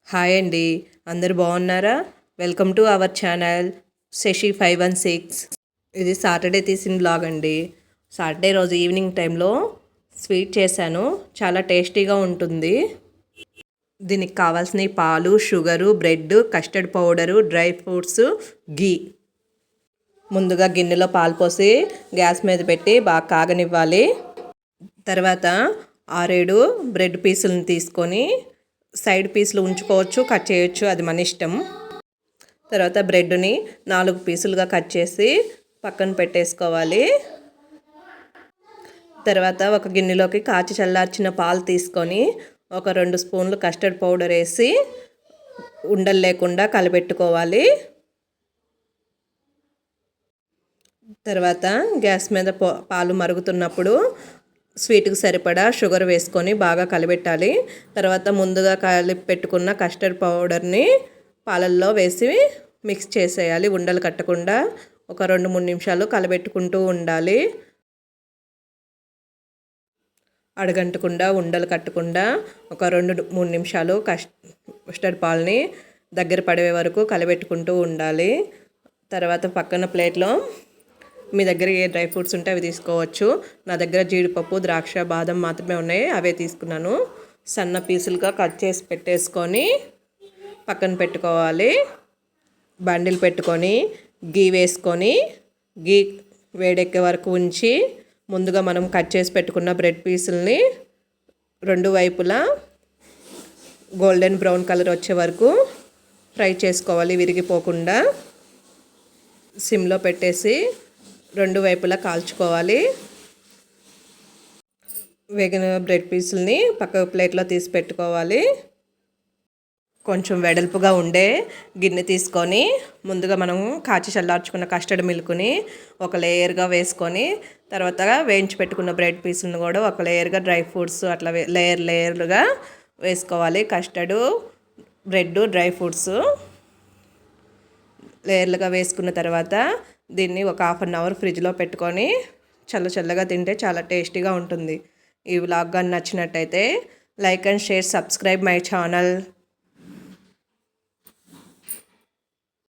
Hi అండి, అందరు బాగున్నారా? Welcome to our channel Shashi 516. ఇది సాటర్డే తీసిన బ్లాగ్ అండి. సాటర్డే రోజు ఈవినింగ్ టైంలో స్వీట్ చేశాను. చాలా టేస్టీగా ఉంటుంది. దీనికి కావాల్సిన పాలు, sugar, bread, custard powder, dry fruits, ghee. ముందుగా గిన్నెలో పాలు పోసి గ్యాస్ మీద పెట్టి బాగా కాగనివ్వాలి. తర్వాత 6-7 బ్రెడ్ పీసులను తీసుకొని సైడ్ పీసులు ఉంచుకోవచ్చు, కట్ చేయొచ్చు, అది మన ఇష్టం. తర్వాత బ్రెడ్ని 4 పీసులుగా కట్ చేసి పక్కన పెట్టేసుకోవాలి. తర్వాత ఒక గిన్నెలోకి కాచి చల్లార్చిన పాలు తీసుకొని ఒక 2 స్పూన్లు కస్టర్డ్ పౌడర్ వేసి ఉండలు లేకుండా కలబెట్టుకోవాలి. తర్వాత గ్యాస్ మీద పాలు మరుగుతున్నప్పుడు స్వీట్కి సరిపడా షుగర్ వేసుకొని బాగా కలబెట్టాలి. తర్వాత ముందుగా కలిపి పెట్టుకున్న కస్టర్డ్ పౌడర్ని పాలల్లో వేసి మిక్స్ చేసేయాలి. ఉండలు కట్టకుండా ఒక 2-3 నిమిషాలు కలబెట్టుకుంటూ ఉండాలి. అడగంటకుండా ఉండలు కట్టకుండా ఒక 2-3 నిమిషాలు కస్టర్డ్ పాలని దగ్గర పడే వరకు కలబెట్టుకుంటూ ఉండాలి. తర్వాత పక్కన ప్లేట్లో మీ దగ్గర ఏ డ్రై ఫ్రూట్స్ ఉంటే అవి తీసుకోవచ్చు. నా దగ్గర జీడిపప్పు, ద్రాక్ష, బాదం మాత్రమే ఉన్నాయి, అవే తీసుకున్నాను. సన్న పీసులుగా కట్ చేసి పెట్టేసుకొని పక్కన పెట్టుకోవాలి. బండిల్ పెట్టుకొని గీ వేసుకొని గీ వేడెక్కే వరకు ఉంచి ముందుగా మనం కట్ చేసి పెట్టుకున్న బ్రెడ్ పీసుల్ని 2 వైపులా గోల్డెన్ బ్రౌన్ కలర్ వచ్చే వరకు ఫ్రై చేసుకోవాలి, విరిగిపోకుండా. సిమ్లో పెట్టేసి 2 వైపులా కాల్చుకోవాలి. వేగిన బ్రెడ్ పీసుల్ని పక్క ప్లేట్లో తీసి పెట్టుకోవాలి. కొంచెం వెడల్పుగా ఉండే గిన్నె తీసుకొని ముందుగా మనం కాచి చల్లార్చుకున్న కస్టర్డ్ మిల్క్ని ఒక లేయర్గా వేసుకొని తర్వాత వేయించి పెట్టుకున్న బ్రెడ్ పీసులను కూడా ఒక లేయర్గా, డ్రై ఫ్రూట్స్ అట్లా లేయర్లుగా వేసుకోవాలి. కస్టర్డు, బ్రెడ్, డ్రై ఫ్రూట్స్ లేయర్లుగా వేసుకున్న తర్వాత దీన్ని ఒక 1/2 అవర్ ఫ్రిడ్జ్లో పెట్టుకొని చల్లగా తింటే చాలా టేస్టీగా ఉంటుంది. ఈ వ్లాగ్ కానీ నచ్చినట్టయితే like and share, subscribe my channel.